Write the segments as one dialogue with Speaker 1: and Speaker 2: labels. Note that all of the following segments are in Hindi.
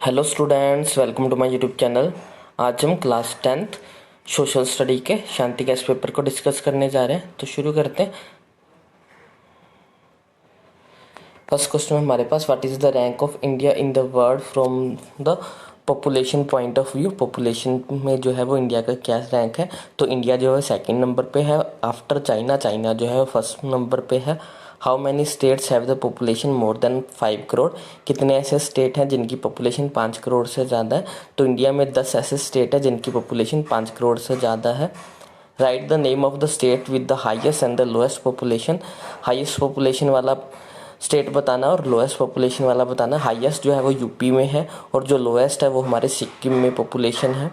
Speaker 1: Hello students, welcome to my YouTube channel. आज हम क्लास 10th सोशल स्टडी के शांति गैस पेपर को डिस्कस करने जा रहे हैं। तो शुरू करते हैं। फर्स्ट क्वेश्चन हमारे पास, what is the rank of India in the world from the population point of view. Population में जो है वो इंडिया का क्या रैंक है। तो इंडिया जो है सेकंड नंबर पे है आफ्टर चाइना। चाइना जो है फर्स्ट नंबर पे है। How many states have the population more than 5 crore. कितने ऐसे स्टेट हैं जिनकी पॉपुलेशन 5 करोड़ से ज़्यादा है। तो इंडिया में 10 ऐसे स्टेट है जिनकी पॉपुलेशन 5 करोड़ से ज़्यादा है। Right the name of the state with the highest and the lowest population. Highest population वाला स्टेट बताना और लोएस्ट पॉपुलेशन वाला बताना। हाईएस्ट जो है वो यूपी में है और जो लोएस्ट है वो हमारे सिक्किम में पॉपुलेशन है।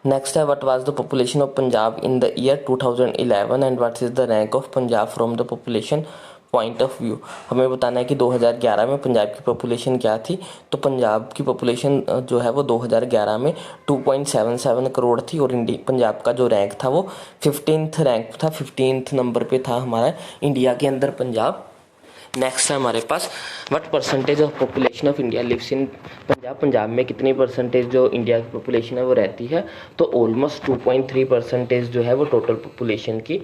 Speaker 1: नेक्स्ट है, what was the population of Punjab in the year 2011 and what is the rank of Punjab from the population point of view. हमें बताना है कि 2011 में पंजाब की पॉपुलेशन क्या थी। तो पंजाब की पॉपुलेशन जो है वो 2011 में 2.77 करोड़ थी और पंजाब का जो रैंक था वो 15th रैंक था, 15th नंबर पे था हमारा इंडिया के अंदर पंजाब। नेक्स्ट है हमारे पास, what percentage of population of India lives in Punjab. Punjab में कितनी परसेंटेज जो इंडिया की पॉपुलेशन है वो रहती है। तो ऑलमोस्ट 2.3% जो है वो टोटल पॉपुलेशन की,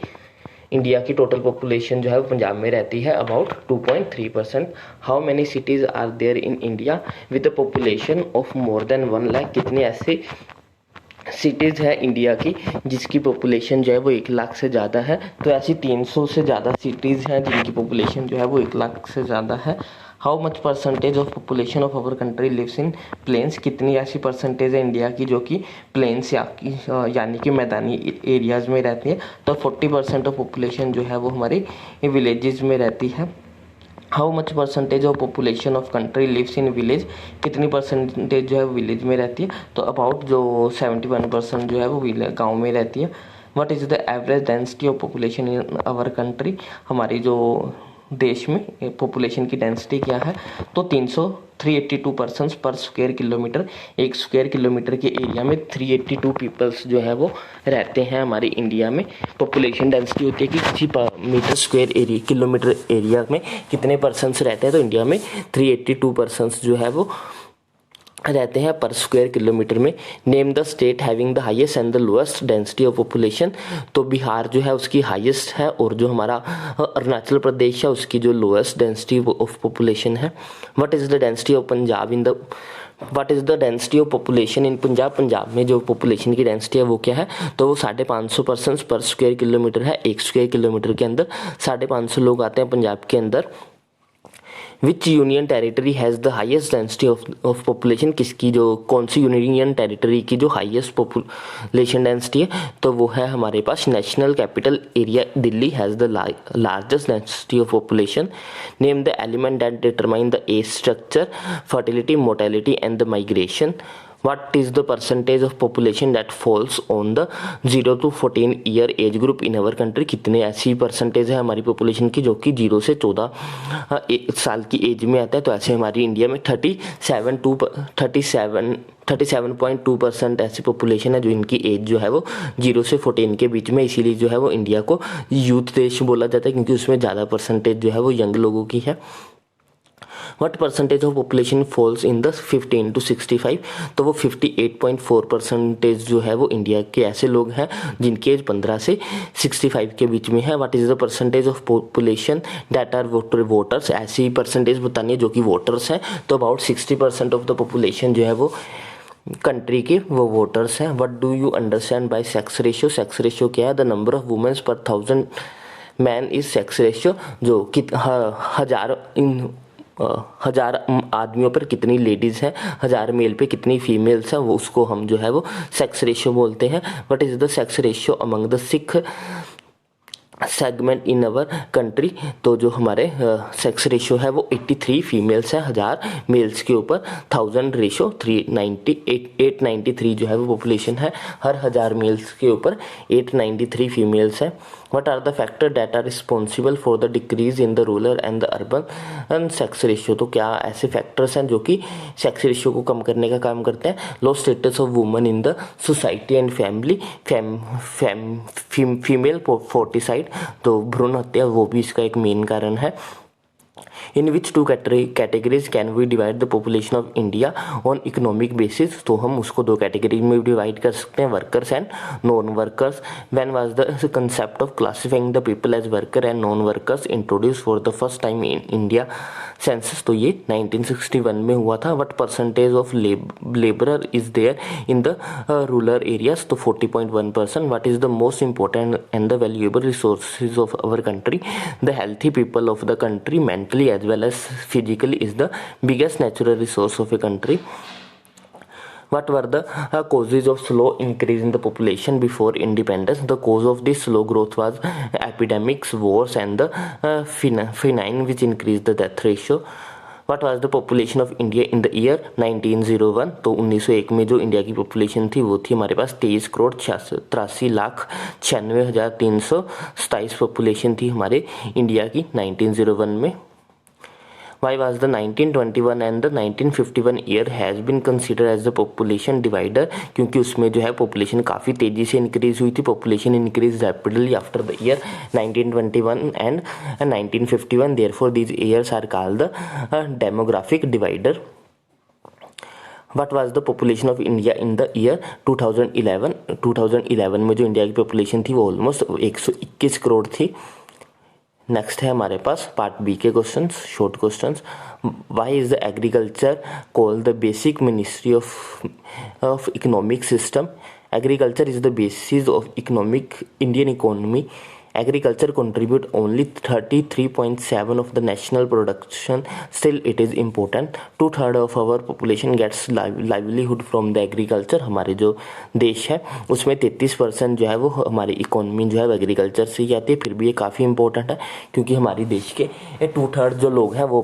Speaker 1: इंडिया की टोटल पॉपुलेशन जो है वो पंजाब में रहती है, about 2.3%। How many cities are there in India with a population of more than 1 lakh. कितनी ऐसी सिटीज़ है इंडिया की जिसकी पॉपुलेशन जो है वो 1 लाख से ज़्यादा है। तो ऐसी 300 से ज़्यादा सिटीज़ हैं जिनकी पॉपुलेशन जो है वो 1 लाख से ज़्यादा है। How much percentage of population of our country lives in plains. कितनी ऐसी परसेंटेज है इंडिया की जो कि प्लेन्स यानी कि मैदानी एरियाज़ में रहती है। तो 40% ऑफ पॉपुलेशन जो है वो हमारी विलेजेस में रहती है। How much percentage of population of country lives in village. कितनी परसेंटेज जो है विलेज में रहती है। तो अबाउट जो 71% जो है वो गाँव में रहती है। What is the average density of population in our country. हमारी जो देश में पॉपुलेशन की डेंसिटी क्या है। तो 382 पर्सन्स पर स्क्वायर किलोमीटर। एक स्क्वायर किलोमीटर के एरिया में 382 पीपल्स जो है वो रहते हैं हमारी इंडिया में। पॉपुलेशन डेंसिटी होती है कि किसी metre square area kilometre area में कितने पर्सन्स रहते हैं। तो इंडिया में 382 पर्सन्स जो है वो रहते हैं पर स्क्वायर किलोमीटर में। Name the state having the highest and the lowest density of population. तो बिहार जो है उसकी हाईएस्ट है और जो हमारा अरुणाचल प्रदेश है उसकी जो लोएस्ट डेंसिटी ऑफ पॉपुलेशन है। What is the density of Punjab in the what is the density of population इन पंजाब। पंजाब में जो पॉपुलेशन की डेंसिटी है वो क्या है। तो वो 550 पर्सन्स पर स्क्वायर किलोमीटर है। एक स्क्वायर किलोमीटर के अंदर 550 लोग आते हैं पंजाब के अंदर। विच union territory has the highest density of population. किसकी जो कौन सी यूनियन टेरिटरी की जो हाइएस्ट पॉपुलेशन डेंसिटी है। तो वो है हमारे पास national capital area Delhi has the largest density of population. Name the element that determine the age structure, fertility, mortality and the migration. What is the percentage of population that falls on the 0 to 14 year age group in our country. कितने ऐसी परसेंटेज है हमारी पॉपुलेशन की जो कि 0 से 14 साल की एज में आता है। तो ऐसे हमारी इंडिया में 37.2% ऐसी पॉपुलेशन है जो इनकी एज जो है वो 0 से 14 के बीच में। इसीलिए जो है वो इंडिया को यूथ देश बोला जाता है क्योंकि उसमें ज़्यादा परसेंटेज जो है वो यंग लोगों की है। What percentage of population falls in the 15 to 65। तो वो 58.4% जो है वो इंडिया के ऐसे लोग हैं जिनकी एज 15 से 65 के बीच में है। What is the percentage of population that are voters। ऐसी परसेंटेज बतानी है जो कि वोटर्स हैं। तो अबाउट 60% ऑफ द पॉपुलेशन जो है वो कंट्री के वो वोटर्स हैं। What do you understand by sex ratio. Sex ratio क्या है। द नंबर ऑफ वुमेन्स पर 1000 मैन इज सेक्स रेशियो। जो कि हजार आदमियों पर कितनी लेडीज़ हैं, 1000 मेल पे कितनी फीमेल्स हैं, वो उसको हम जो है वो सेक्स रेशियो बोलते हैं। What is the sex ratio among the Sikh segment in our country. तो जो हमारे सेक्स रेशियो है वो 83 फीमेल्स है 1000 मेल्स के ऊपर। 1000 रेशियो 893 जो है वो पॉपुलेशन है। हर 1000 मेल्स के ऊपर 893 फीमेल्स है। What are the factors that are responsible for the decrease in the rural and the urban sex ratio। तो क्या ऐसे फैक्टर्स हैं जो कि सेक्स रेशियो को कम करने का काम करते हैं। Low status of woman in the society and family, female foeticide तो भ्रूण हत्या वो भी इसका एक मेन कारण है। In which two categories can we divide the population of India on economic basis, तो हम उसको दो कैटेगरी में डिवाइड कर सकते हैं, workers and non workers. When was the concept of classifying the people as worker and non workers introduce for the first time in India census, तो ये 1961 में हुआ था। What percentage of labourer is there in the rural areas, तो 40.1%। What is the most important and the valuable resources of our country, the healthy people of the country mentally as well as physically is the biggest natural resource of a country. What were the causes of slow increase in the population before independence? The cause of this slow growth was epidemics, wars and the famine which increased the death ratio. What was the population of India in the year 1901? तो 1901 में जो इंडिया की पॉपुलेशन थी वो थी हमारे पास 23,83,96,327 पॉपुलेशन थी हमारे इंडिया की 1901 में। Why was the 1921 and the 1951 year has been considered as the population divider? क्योंकि उसमें जो है पॉपुलेशन काफ़ी तेज़ी से इंक्रीज हुई थी, population increase rapidly after the year 1921 and 1951, therefore these years are called the demographic divider. What was the population of India in the year 2011? 2011 में जो इंडिया की पॉपुलेशन थी वो ऑलमोस्ट 121 करोड़ थी। नेक्स्ट है हमारे पास पार्ट बी के questions, short questions. Why is the agriculture called the basic ministry of economic system? Agriculture is the basis of economic Indian economy. Agriculture contribute only 33.7 of the national production. Still, it is important. 2/3 of our population gets livelihood from the agriculture. हमारे जो देश है उसमें 33% जो है वो हमारी इकोनॉमी जो है एग्रीकल्चर से ही आती है। फिर भी ये काफ़ी इंपॉर्टेंट है क्योंकि हमारी देश के 2/3 जो लोग हैं वो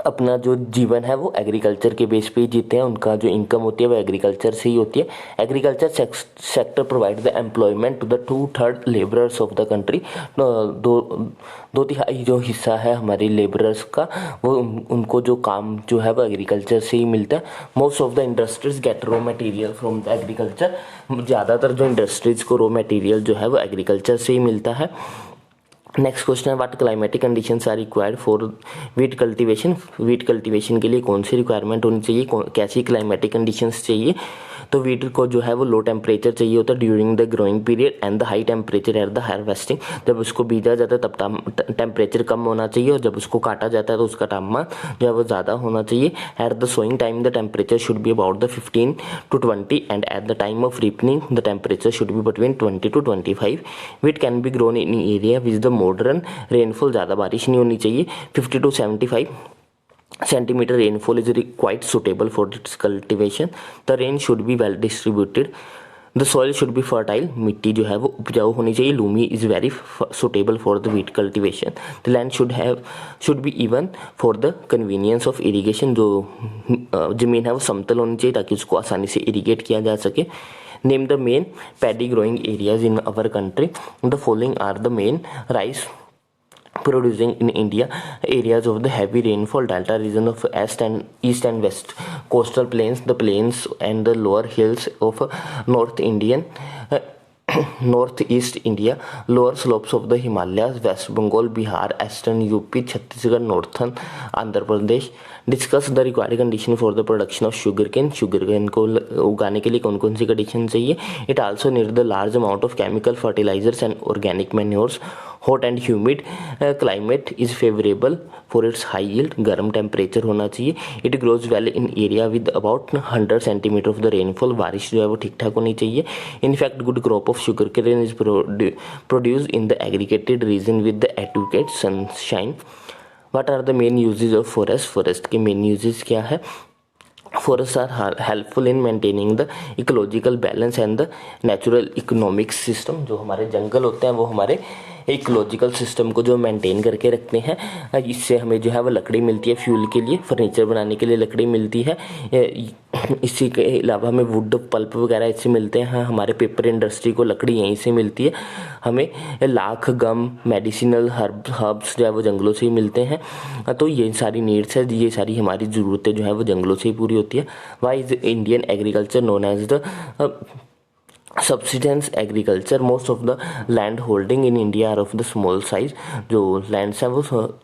Speaker 1: अपना जो जीवन है वो एग्रीकल्चर के बेस पे ही जीते हैं। उनका जो इनकम होती है वो एग्रीकल्चर से ही होती है। Agriculture sector provide the employment to the 2/3 labourers of the country. दो तिहाई जो हिस्सा है हमारी लेबरर्स का वो उनको जो काम जो है वो एग्रीकल्चर से ही मिलता है। Most of the industries get raw material from the agriculture. ज़्यादातर जो इंडस्ट्रीज को रॉ मटेरियल जो है वो एग्रीकल्चर से ही मिलता है। नेक्स्ट क्वेश्चन है what climatic conditions are required for wheat cultivation? Wheat cultivation के लिए कौन सी रिक्वायरमेंट होनी चाहिए, कैसी क्लाइमेटिक कंडीशंस चाहिए? तो वीट को जो है वो लो टेम्परेचर चाहिए होता है during the growing period and the high temperature at the harvesting. जब उसको बीजा जाता है तब टेम्परेचर कम होना चाहिए और जब उसको काटा जाता है तो उसका तापमान जो है वो ज़्यादा होना चाहिए। At the sowing time the temperature should be about the 15 to 20 and at the time of ripening the temperature should be between 20 to 25। Wheat can be grown in area which the modern rainfall, ज़्यादा बारिश नहीं होनी चाहिए। 50 to 75 centimeter rainfall is quite suitable for its cultivation. The rain should be well distributed. The soil should be fertile. मिट्टी जो है वो उपजाऊ होनी चाहिए. Loamy is very suitable for the wheat cultivation. The land should be even for the convenience of irrigation. जो ज़मीन है वो समतल होनी चाहिए ताकि उसको आसानी से इरीगेट किया जा सके. Name the main paddy growing areas in our country. The following are the main rice producing in India areas of the heavy rainfall delta region of east and west coastal plains, the plains and the lower hills of northeast India, lower slopes of the Himalayas, West Bengal, Bihar, Eastern UP, Chhattisgarh, Northern Andhra Pradesh. Discuss the required condition for the production of sugar cane को उगाने के लिए कौन कौन सी कंडीशन चाहिए. It also need the large amount of chemical fertilisers and organic manures. Hot and humid climate is favourable for its high yield. गर्म टेम्परेचर होना चाहिए. It grows well in area with about 100 centimetre of the rainfall. बारिश जो है वो ठीक ठाक होनी चाहिए. In fact good crop of sugar cane is produce in the aggregated region with the adequate sunshine. What are the main uses of forest? Forest के main uses क्या है? Forests are helpful in maintaining the ecological balance and the natural economic system. जो हमारे जंगल होते हैं वो हमारे इकोलॉजिकल सिस्टम को जो मेंटेन करके रखते हैं. इससे हमें जो है वो लकड़ी मिलती है फ्यूल के लिए, फर्नीचर बनाने के लिए लकड़ी मिलती है. इसी के अलावा हमें वुड पल्प वगैरह इससे मिलते हैं. हमारे पेपर इंडस्ट्री को लकड़ी यहीं से मिलती है. हमें लाख, गम, मेडिसिनल हर्ब्स जो है वो जंगलों से ही मिलते हैं. तो ये सारी नीड्स है, ये सारी हमारी ज़रूरतें जो है वो जंगलों से ही पूरी होती है. Why is Indian agriculture known as the subsistence agriculture, most of the land holding in India are of the small size. जो लैंड्स हैं वो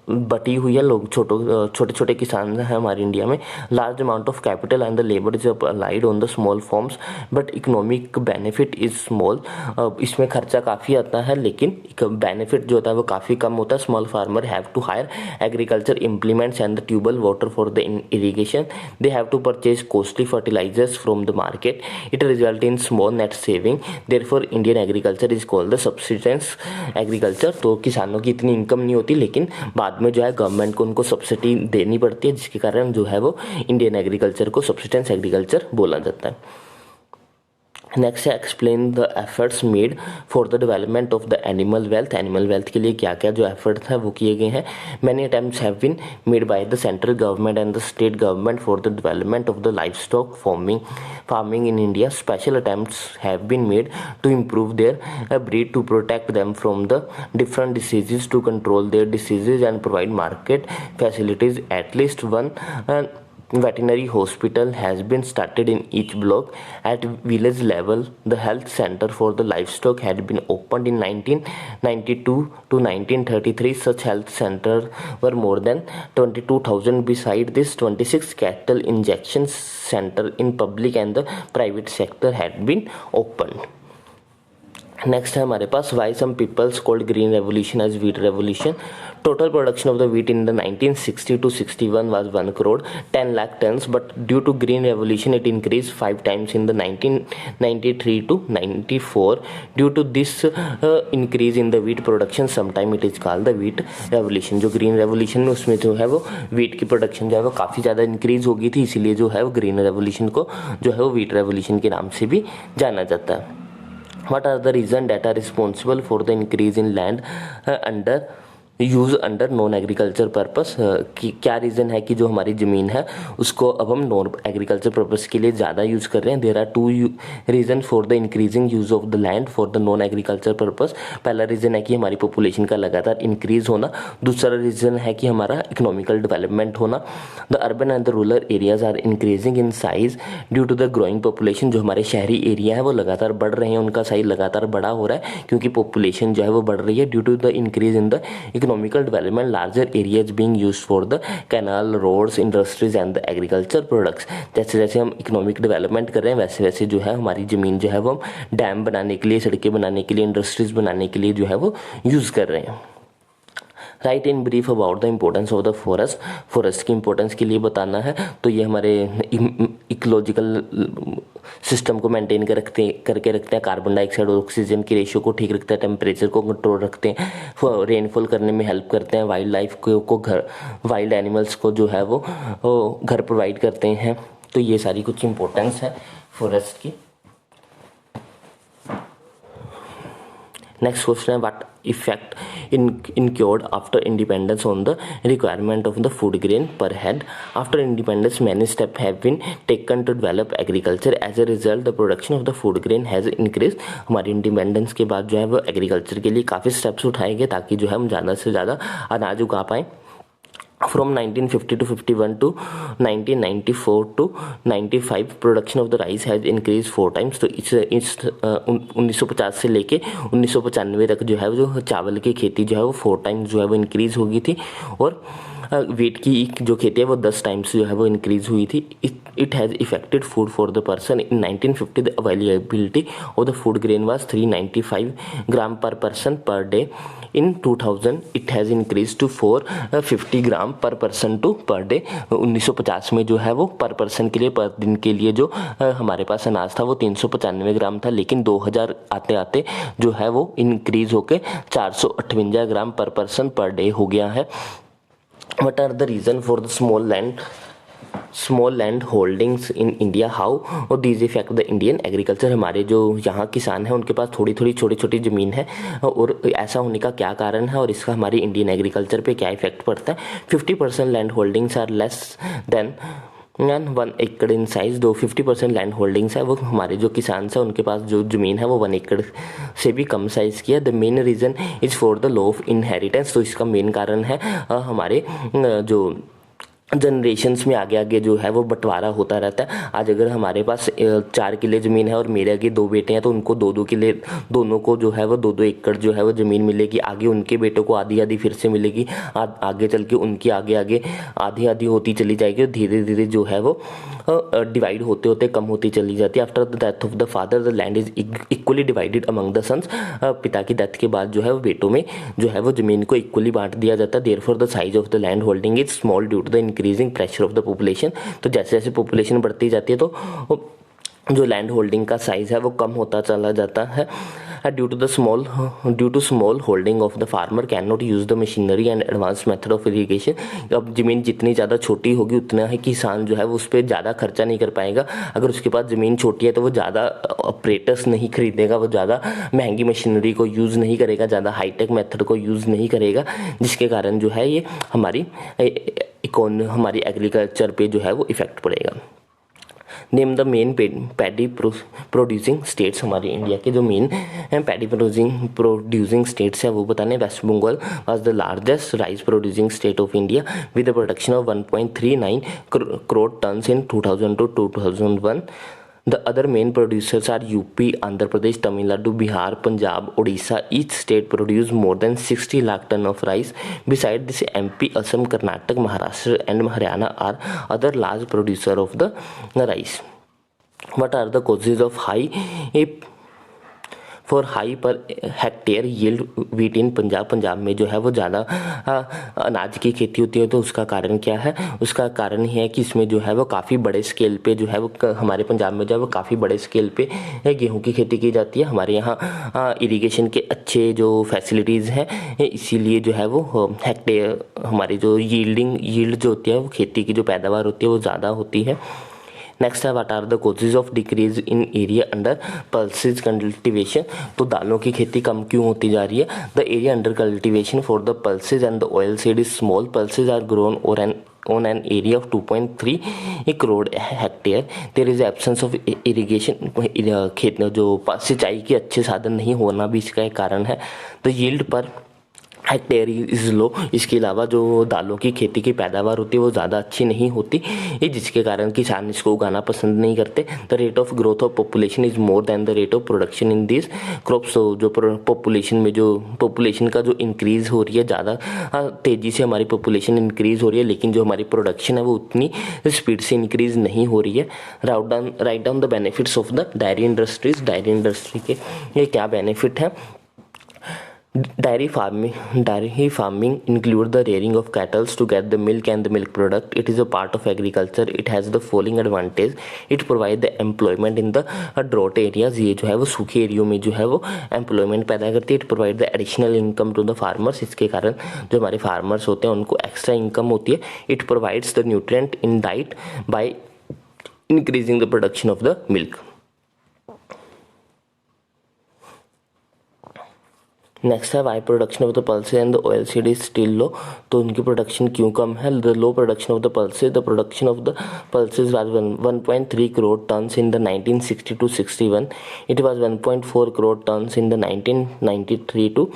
Speaker 1: बटी हुई है, लोग छोटे छोटे किसान हैं हमारे इंडिया में। Large amount of capital and the labour is applied on the small forms but economic benefit is small. इसमें खर्चा काफ़ी आता है लेकिन बेनिफिट जो होता है वो काफ़ी कम होता है। Small farmer have to hire agriculture implements and the tubewell water for the irrigation. They have to purchase costly fertilisers from the market. It result in small net saving. Therefore Indian agriculture is called the subsistence agriculture. तो किसानों की इतनी इनकम नहीं होती लेकिन बाद में जो है गवर्नमेंट को उनको सब्सिडी देनी पड़ती है, जिसके कारण जो है वो इंडियन एग्रीकल्चर को सब्सिस्टेंस एग्रीकल्चर बोला जाता है। नेक्स्ट है explain the efforts made for the development of the animal wealth. Animal wealth के लिए क्या क्या जो एफर्ट्स हैं वो किए गए हैं। Many attempts have been made by the central government and the state government for the development of the livestock farming in India. Special attempts have been made to improve their breed, to protect them from the different diseases, to control their diseases and provide market facilities. At least one veterinary hospital has been started in each block. At village level, the health center for the livestock had been opened in 1992 to 1933. Such health centers were more than 22,000. Beside this, 26 cattle injection centers in public and the private sector had been opened. Next है हमारे पास why some peoples called green revolution as wheat revolution. Total production of the wheat in the 1960 to 61 was 1 crore 10 lakh tons, but due to green revolution it increased 5 times in the 1993 to 94. Due to this increase in the wheat production, sometime it is called the wheat revolution. जो ग्रीन रेवोल्यूशन में उसमें जो है वो व्हीट की प्रोडक्शन जो है वो काफ़ी ज़्यादा इंक्रीज हो गई थी, इसीलिए जो है वो ग्रीन रेवोल्यूशन को जो है वो व्हीट रेवोल्यूशन के नाम से भी जाना जाता है। What are the reasons that are responsible for the increase in land under use under non agriculture purpose? क्या रीज़न है कि जो हमारी ज़मीन है उसको अब हम नॉन एग्रीकल्चर पर्पस के लिए ज़्यादा यूज़ कर रहे हैं? There are 2 reason for the increasing use of the land for the non agriculture purpose. पहला रीज़न है कि हमारी पॉपुलेशन का लगातार इंक्रीज होना। दूसरा रीज़न है कि हमारा इकोनॉमिकल डेवलपमेंट होना। The urban and the rural areas are increasing in size due to the growing population. जो हमारे शहरी एरिया है वो लगातार बढ़ रहे हैं, उनका साइज लगातार बड़ा हो रहा है क्योंकि पॉपुलेशन जो है वो बढ़ रही है। Due to the increase in the economical development, larger areas being used for the canal, roads, industries and the agriculture products. जैसे जैसे हम इकोनॉमिक डेवलपमेंट कर रहे हैं वैसे वैसे जो है हमारी ज़मीन जो है वो हम डैम बनाने के लिए, सड़कें बनाने के लिए, इंडस्ट्रीज बनाने के लिए जो है वो यूज़ कर रहे हैं। Right in brief about the importance of the forest. Forest की इंपॉर्टेंस के लिए बताना है तो ये हमारे इकोलॉजिकल सिस्टम को मेंटेन करके रखते हैं। कार्बन डाइऑक्साइड और ऑक्सीजन की रेशियो को ठीक रखते हैं, टेम्परेचर को कंट्रोल रखते हैं, रेनफॉल करने में हेल्प करते हैं, वाइल्ड लाइफ को घर, वाइल्ड एनिमल्स को जो है वो घर प्रोवाइड करते हैं। तो ये सारी कुछ इंपॉर्टेंस है फॉरेस्ट की। नेक्स्ट क्वेश्चन है what effect incurred after independence on the requirement of the food grain per head. After independence, many steps have been taken to develop agriculture. As a result, the production of the food grain has increased. हमारी इंडिपेंडेंस के बाद जो है वो एग्रीकल्चर के लिए काफ़ी स्टेप्स उठाए गए ताकि जो है हम ज़्यादा से ज़्यादा अनाज उगा पाएँ। From 1950 to 51 to 1994 to 95 production of the rice has increase 4 times. तो इस 1950 से लेके 1995 तक जो है जो चावल की खेती जो है वो 4 टाइम्स जो है वो इंक्रीज हो गई थी और वीट की जो खेती है वो 10 टाइम्स जो है वो इंक्रीज हुई थी। It has affected food for the person. In 1950 the availability of the food grain was 395 gram per person per day. In 2000 it has increase to 450 gram per person to per day. 1950 में जो है वो पर पर्सन के लिए पर दिन के लिए जो हमारे पास अनाज था वो 395 ग्राम था, लेकिन 2000 आते आते जो है वो इंक्रीज होकर 458 ग्राम पर पर्सन पर डे हो गया है। What are the reason for the small land holdings in India? How or these affect the Indian agriculture? हमारे जो यहाँ किसान हैं उनके पास थोड़ी थोड़ी छोटी छोटी ज़मीन है और ऐसा होने का क्या कारण है और इसका हमारी इंडियन एग्रीकल्चर पे क्या इफेक्ट पड़ता है? 50% land holdings are less than 1 एकड़ इन साइज। दो 50% लैंड होल्डिंग्स है वो हमारे जो किसान है उनके पास जो ज़मीन है वो 1 एकड़ से भी कम साइज़ की है। The main reason is for the law of inheritance. तो इसका मेन कारण है हमारे जो जनरेशन्स में आगे आगे जो है वो बंटवारा होता रहता है। आज अगर हमारे पास 4 किले ज़मीन है और मेरे आगे 2 बेटे हैं तो उनको 2-2 किले, दोनों को जो है वो 2-2 एकड़ जो है वो ज़मीन मिलेगी। आगे उनके बेटों को आधी आधी फिर से मिलेगी। आगे चल के उनकी आगे आगे आधी आधी होती चली जाएगी और धीरे धीरे जो है वो डिवाइड होते होते कम होती चली जाती है। After the death of the father the land is equally divided among the sons. पिता की डेथ के बाद जो है वो बेटों में जो है वो ज़मीन को इक्वली बांट दिया जाता है। Therefore the size of the land holding is small due to the increasing pressure of the population. तो जैसे जैसे पॉपुलेशन बढ़ती जाती है तो जो लैंड होल्डिंग का साइज है वो कम होता चला जाता है। Due to small holding of the farmer can not use the machinery and advance method of irrigation. अब ज़मीन जितनी ज़्यादा छोटी होगी उतना ही किसान जो है वो उस पर ज़्यादा खर्चा नहीं कर पाएगा। अगर उसके पास ज़मीन छोटी है तो वो ज़्यादा ऑपरेटर्स नहीं खरीदेगा, वो ज़्यादा महंगी मशीनरी को यूज़ नहीं करेगा, ज़्यादा हाईटेक मेथड को यूज़ नहीं करेगा, जिसके कारण जो है ये हमारी एग्रीकल्चर पे जो है वो इफेक्ट पड़ेगा। Name the main paddy producing states. हमारे इंडिया के जो मेन पैडी प्रोड्यूसिंग स्टेट्स हैं वो बताने। West Bengal was the largest rice producing state of India with the production of 1.39 crore tons in 2000 to 2001। The other main producers are UP, Andhra Pradesh, Tamil Nadu, Bihar, Punjab, Odisha. Each state produce more than 60 lakh ton of rice. Besides this, MP, Assam, Karnataka, Maharashtra and Haryana are other large producer of the rice. What are the causes of high per hectare yield wheat इन पंजाब में जो है वो ज़्यादा अनाज की खेती होती है। तो उसका कारण क्या है? उसका कारण ये है कि इसमें जो है वो काफ़ी बड़े स्केल पे जो है वो हमारे पंजाब में जो है वो काफ़ी बड़े स्केल पे गेहूं की खेती की जाती है। हमारे यहाँ इरिगेशन के अच्छे जो फैसिलिटीज़ हैं, इसीलिए जो है वो हेक्टेयर हमारी जो यील्ड जो होती है वो खेती की जो पैदावार होती है वो ज़्यादा होती है। नेक्स्ट है what are the causes of decrease in area under pulses cultivation. तो दालों की खेती कम क्यों होती जा रही है? The area under cultivation for the pulses and the oil seed is small. Pulses are grown on an area of 2.3 crore hectare. There is absence of irrigation. खेत जो सिंचाई के अच्छे साधन नहीं होना भी इसका एक कारण है। The yield per hectare is low. इसके अलावा जो दालों की खेती की पैदावार होती है वो ज़्यादा अच्छी नहीं होती, जिसके कारण किसान इसको उगाना पसंद नहीं करते। The rate of growth of population is more than the rate of production in this crops. जो पॉपुलेशन में जो पॉपुलेशन का जो इंक्रीज हो रही है, ज़्यादा तेज़ी से हमारी पॉपुलेशन इंक्रीज हो रही है, लेकिन जो हमारी प्रोडक्शन है वो उतनी स्पीड से इंक्रीज नहीं हो रही है। Write down the benefits of the diary industries. Diary industry के ये क्या बेनिफिट है? Dairy farming include the rearing of cattle to get the milk and the milk product. It is a part of agriculture. It has the following advantage. It provide the employment in the drought areas. ये जो है वो सूखे एरियो में जो है वो एम्प्लॉयमेंट पैदा करती है। It provide the additional income to the farmers. इसके कारण जो हमारे फार्मर्स होते हैं उनको एक्स्ट्रा इनकम होती है। It provides the nutrient in diet by increasing the production of the milk. Next है why production of the pulses and the oil seed is still low. तो उनकी प्रोडक्शन क्यों कम है? The low production of the pulses. The production of the pulses was 1.3 crore tons in the 1960 to 61. It was 1.4 crore tons in the 1993 to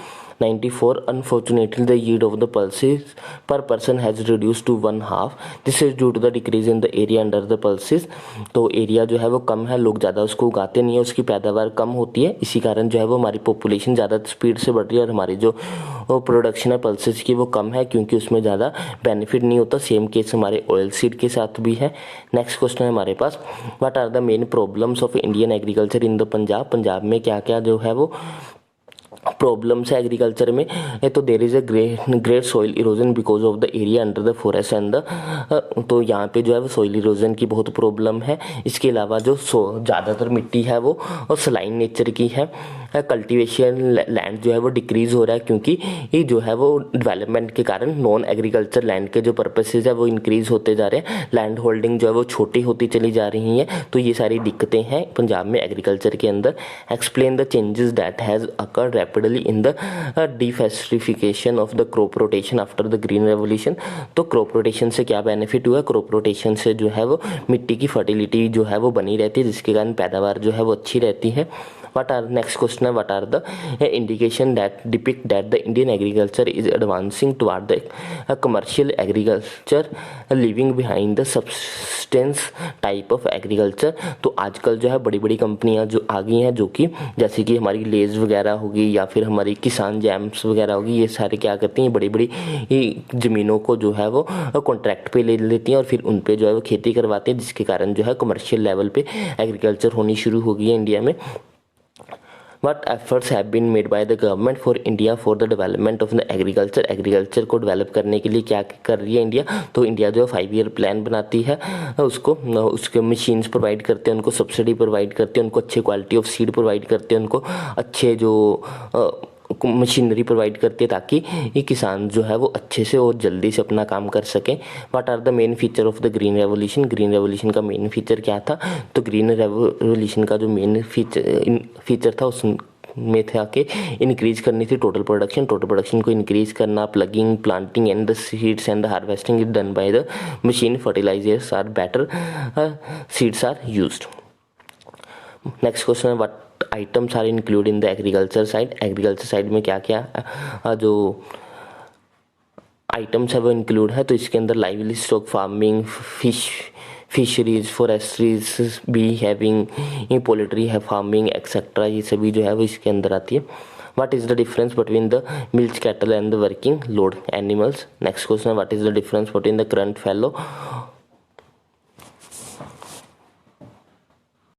Speaker 1: 94. Unfortunately, the yield of the pulses per person has reduced to 1/2. This is due to the decrease in the area under the pulses. तो एरिया जो है वो कम है, लोग ज़्यादा उसको उगाते नहीं है, उसकी पैदावार कम होती है। इसी कारण जो है वो हमारी पॉपुलेशन ज़्यादा स्पीड से बढ़ रही है और हमारी जो प्रोडक्शन है पल्सेस की वो कम है, क्योंकि उसमें ज़्यादा बेनिफिट नहीं होता। सेम केस हमारे ऑयल सीड के साथ भी है। नेक्स्ट क्वेश्चन है हमारे पास, what are the main problems of Indian agriculture in the Punjab. Punjab में क्या क्या जो है वो प्रॉब्लम्स है एग्रीकल्चर में? तो there is a great soil erosion because of the area under the forest and the तो यहाँ पे जो है वो सॉइल इरोजन की बहुत प्रॉब्लम है। इसके अलावा जो ज़्यादातर मिट्टी है वो सलाइन नेचर की है। कल्टीवेशन लैंड जो है वो डिक्रीज हो रहा है, क्योंकि ये जो है वो डेवलपमेंट के कारण नॉन एग्रीकल्चर लैंड के जो पर्पसेज है वो इंक्रीज होते जा रहे हैं। लैंड होल्डिंग जो है वो छोटी होती चली जा रही हैं। तो ये सारी दिक्कतें हैं पंजाब में एग्रीकल्चर के अंदर। Explain the changes that has occurred rapidly in the deforestation of the crop rotation after the green revolution. तो क्रॉप रोटेशन से क्या बेनिफिट हुआ? क्रॉप रोटेशन से जो है वो मिट्टी की फर्टिलिटी जो है वो बनी रहती है, जिसके कारण पैदावार जो है वो अच्छी रहती है। What are next question question है what are the indication that depict that the Indian agriculture is advancing toward the commercial agriculture living behind the substance type of agriculture. तो आजकल जो है बड़ी बड़ी कंपनियां जो आ गई हैं, जो कि जैसे कि हमारी लेज वगैरह होगी या फिर हमारी किसान जैम्स वगैरह होगी, ये सारे क्या करती हैं, बड़ी बड़ी ज़मीनों को जो है वो कॉन्ट्रैक्ट पे ले लेती हैं और फिर उन पे जो है वो खेती करवाते हैं, जिसके कारण जो है कमर्शियल लेवल पे एग्रीकल्चर होनी शुरू हो गई है इंडिया में। What efforts have been made by the government for India for the development of the agriculture? Agriculture को डेवलप करने के लिए क्या कर रही है इंडिया? तो इंडिया जो है 5 ईयर प्लान बनाती है, उसके मशीन्स प्रोवाइड करते हैं, उनको सब्सिडी प्रोवाइड करते हैं, उनको अच्छे क्वालिटी ऑफ सीड प्रोवाइड करते हैं, उनको अच्छे जो मशीनरी प्रोवाइड करती है ताकि ये किसान जो है वो अच्छे से और जल्दी से अपना काम कर सकें। What are the main feature of the green revolution? Green revolution का मेन फीचर क्या था? तो ग्रीन रेवोल्यूशन का जो मेन फीचर था उसमें था कि इंक्रीज करनी थी टोटल प्रोडक्शन को इंक्रीज करना। Plugging, planting and the seeds and the harvesting is done by the machine. Fertilizers are better, seeds are used. Next question है what items are include in the agriculture side? Agriculture side में क्या क्या जो आइटम्स है वो इंक्लूड है? तो इसके अंदर lively stock farming, fisheries, forestries, bee having, poultry है फार्मिंग एक्सेट्रा, ये सभी जो है वो इसके अंदर आती है। What is the difference between the milch cattle and the working load animals? Next question है what is the difference between the current fallow